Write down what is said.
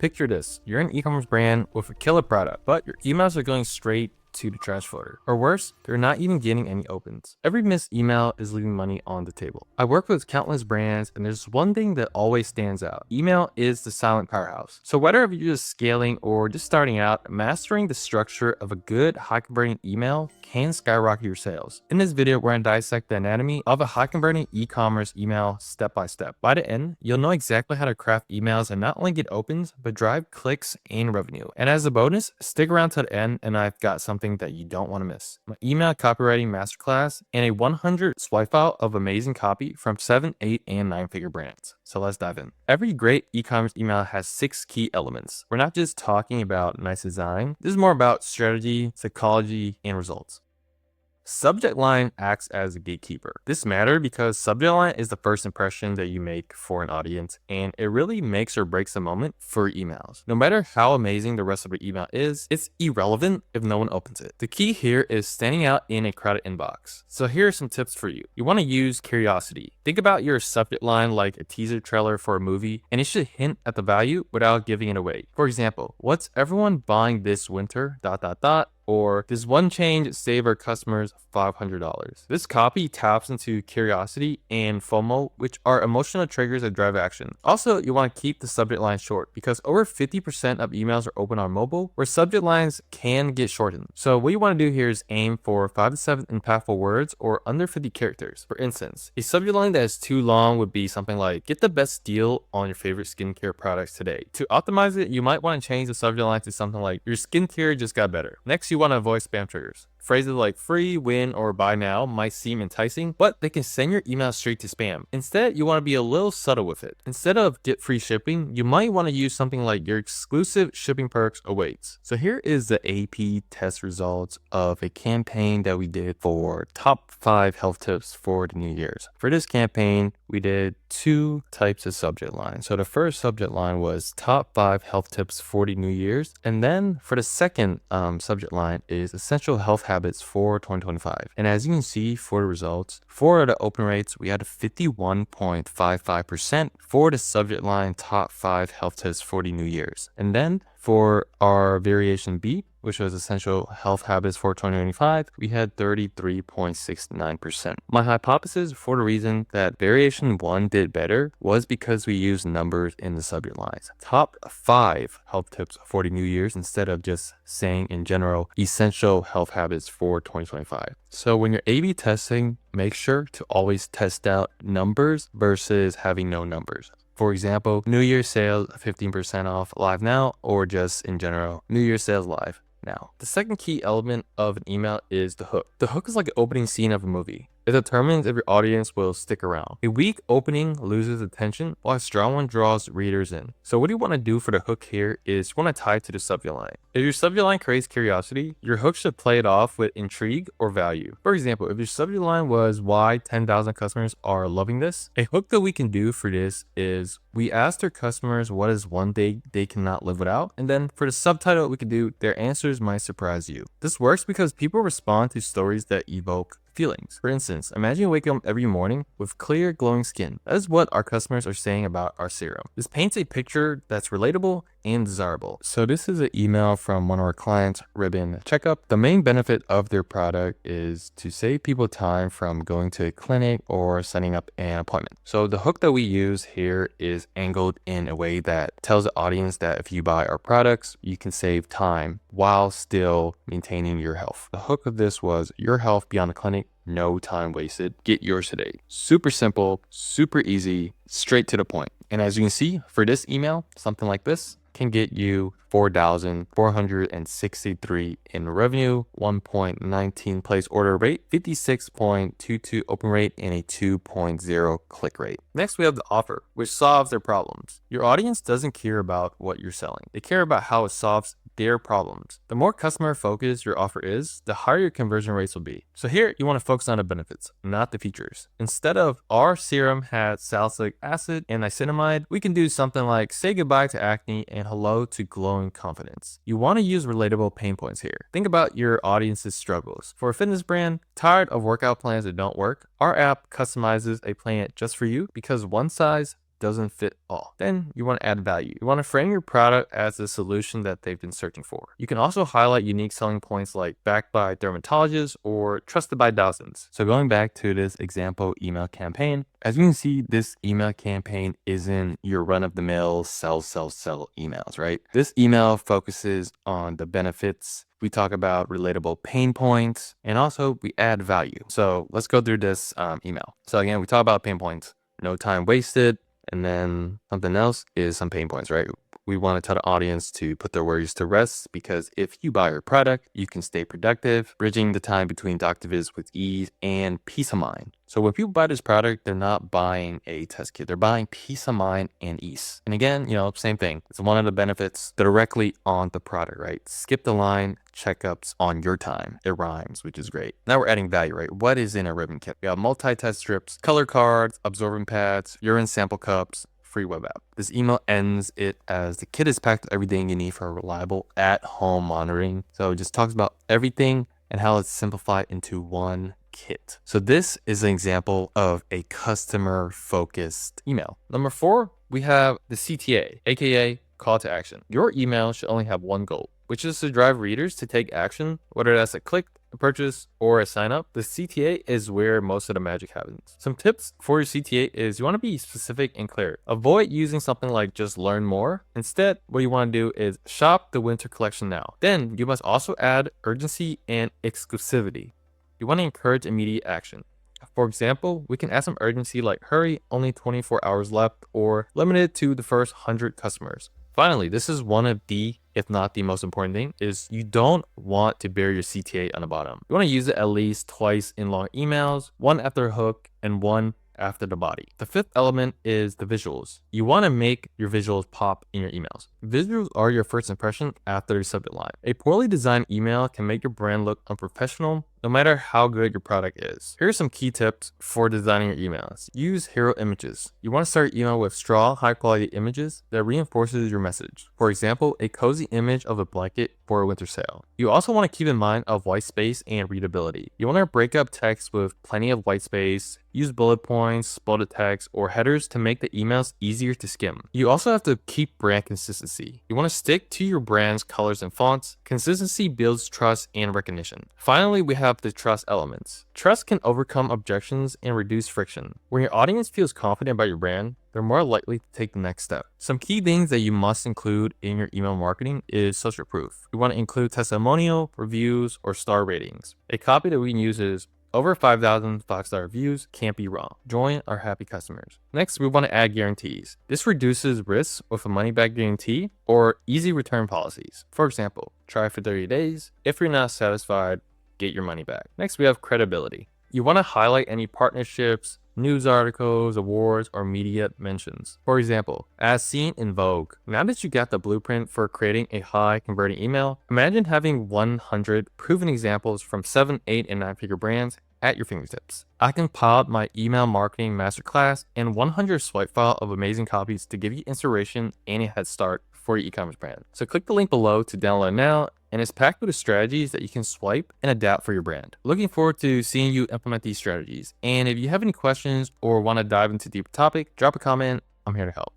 Picture this, you're an e-commerce brand with a killer product, but your emails are going straight to the trash folder. Or worse, they're not even getting any opens. Every missed email is leaving money on the table. I work with countless brands, and there's one thing that always stands out. Email is the silent powerhouse. So whether you're just scaling or just starting out, mastering the structure of a good high-converting email can skyrocket your sales. In this video, we're going to dissect the anatomy of a high-converting e-commerce email step by step. By the end, you'll know exactly how to craft emails and not only get opens, but drive clicks and revenue. And as a bonus, stick around to the end and I've got something that you don't want to miss. My email copywriting masterclass and a 100 swipe out of amazing copy from 7, 8, and 9-figure brands. So let's dive in. Every great e-commerce email has 6 key elements. We're not just talking about nice design. This is more about strategy, psychology, and results. Subject line acts as a gatekeeper. This matters because subject line is the first impression that you make for an audience, and it really makes or breaks the moment for emails. No matter how amazing the rest of the email is, it's irrelevant if no one opens it. The key here is standing out in a crowded inbox. So here are some tips for you. You want to use curiosity. Think about your subject line like a teaser trailer for a movie, and it should hint at the value without giving it away. For example, what's everyone buying this winter? ... Or this one change save our customers $500. This copy taps into curiosity and FOMO, which are emotional triggers that drive action. Also, you want to keep the subject line short because over 50% of emails are open on mobile, where subject lines can get shortened. So what you want to do here is aim for 5 to 7 impactful words or under 50 characters. For instance, a subject line that is too long would be something like, get the best deal on your favorite skincare products today. To optimize it, you might want to change the subject line to something like, your skincare just got better. Next, you want to avoid spam triggers. Phrases like free, win, or buy now might seem enticing, but they can send your email straight to spam. Instead, you want to be a little subtle with it. Instead of get free shipping, you might want to use something like your exclusive shipping perks awaits. So here is the AP test results of a campaign that we did for top 5 health tips for the New Year's. For this campaign, we did 2 types of subject lines. So the first subject line was top 5 health tips for the New Year's. And then for the second subject line is essential health habits for 2025. And as you can see for the results, for the open rates, we had a 51.55% for the subject line top 5 health tips for the New Year's. And then for our variation B, which was essential health habits for 2025, we had 33.69%. My hypothesis for the reason that variation 1 did better was because we used numbers in the subject lines. Top 5 health tips for the New Year's instead of just saying in general essential health habits for 2025. So when you're A/B testing, make sure to always test out numbers versus having no numbers. For example, New Year's sales 15% off live now, or just in general, New Year's sales live now. The second key element of an email is the hook. The hook is like an opening scene of a movie. It determines if your audience will stick around. A weak opening loses attention, while a strong one draws readers in. So what you want to do for the hook here is you want to tie it to the subject line. If your subject line creates curiosity, your hook should play it off with intrigue or value. For example, if your subject line was why 10,000 customers are loving this, a hook that we can do for this is we asked our customers what is one day they cannot live without, and then for the subtitle we can do their answers might surprise you. This works because people respond to stories that evoke feelings. For instance, imagine waking up every morning with clear, glowing skin. That is what our customers are saying about our serum. This paints a picture that's relatable and desirable. So this is an email from one of our clients, Ribbon Checkup. The main benefit of their product is to save people time from going to a clinic or setting up an appointment. So the hook that we use here is angled in a way that tells the audience that if you buy our products, you can save time while still maintaining your health. The hook of this was your health beyond the clinic. No time wasted. Get yours today. Super simple, super easy, straight to the point. And as you can see, for this email, something like this can get you 4,463 in revenue, 1.19 place order rate, 56.22 open rate, and a 2.0 click rate. Next, we have the offer, which solves their problems. Your audience doesn't care about what you're selling. They care about how it solves their problems. The more customer focused your offer is, the higher your conversion rates will be. So here you want to focus on the benefits, not the features. Instead of our serum had salicylic acid and niacinamide, we can do something like say goodbye to acne and hello to glowing confidence. You want to use relatable pain points here. Think about your audience's struggles. For a fitness brand, tired of workout plans that don't work, our app customizes a plan just for you because one size doesn't fit all. Then you want to add value. You want to frame your product as the solution that they've been searching for. You can also highlight unique selling points like backed by dermatologists or trusted by thousands. So going back to this example email campaign, as you can see, this email campaign isn't your run-of-the-mill sell emails, right? This email focuses on the benefits. We talk about relatable pain points, and also we add value. So let's go through this email. So again, we talk about pain points, no time wasted, and then something else is some pain points, right? We want to tell the audience to put their worries to rest because if you buy our product, you can stay productive, bridging the time between doctor visits with ease and peace of mind. So when people buy this product, they're not buying a test kit. They're buying peace of mind and ease. And again, same thing. It's one of the benefits directly on the product, right? Skip the line, checkups on your time. It rhymes, which is great. Now we're adding value, right? What is in a ribbon kit? We have multi-test strips, color cards, absorbent pads, urine sample cups, free web app. This email ends it as the kit is packed with everything you need for a reliable at-home monitoring. So it just talks about everything and how it's simplified into one kit. So this is an example of a customer focused email. Number 4, we have the CTA, aka call to action. Your email should only have one goal, which is to drive readers to take action, whether that's a click, a purchase, or a sign up. The CTA is where most of the magic happens. Some tips for your CTA is you want to be specific and clear. Avoid using something like just learn more. Instead, what you want to do is shop the winter collection now. Then you must also add urgency and exclusivity. You want to encourage immediate action. For example, we can add some urgency like hurry, only 24 hours left, or limited to the first 100 customers. Finally, this is one of the, if not the most important thing, is you don't want to bury your CTA on the bottom. You want to use it at least twice in long emails, one after a hook and one after the body. The 5th element is the visuals. You want to make your visuals pop in your emails. Visuals are your first impression after your subject line. A poorly designed email can make your brand look unprofessional, no matter how good your product is. Here are some key tips for designing your emails. Use hero images. You want to start your email with strong, high quality images that reinforces your message. For example, a cozy image of a blanket for a winter sale. You also want to keep in mind of white space and readability. You want to break up text with plenty of white space, use bullet points, bolded text, or headers to make the emails easier to skim. You also have to keep brand consistency. You want to stick to your brand's colors and fonts. Consistency builds trust and recognition. Finally, we have the trust elements. Trust can overcome objections and reduce friction. When your audience feels confident about your brand, they're more likely to take the next step. Some key things that you must include in your email marketing is social proof. You want to include testimonial, reviews, or star ratings. A copy that we can use is over 5,000 5-star reviews, can't be wrong. Join our happy customers. Next, we want to add guarantees. This reduces risks with a money-back guarantee or easy return policies. For example, try for 30 days. If you're not satisfied, get your money back. Next, we have credibility. You want to highlight any partnerships, news articles, awards, or media mentions. For example, as seen in Vogue. Now that you got the blueprint for creating a high converting email, imagine having 100 proven examples from 7, 8, and 9-figure brands at your fingertips. I compiled my email marketing masterclass and 100 swipe file of amazing copies to give you inspiration and a head start for your e-commerce brand. So click the link below to download now, and it's packed with the strategies that you can swipe and adapt for your brand. Looking forward to seeing you implement these strategies. And if you have any questions or want to dive into a deeper topic, drop a comment. I'm here to help.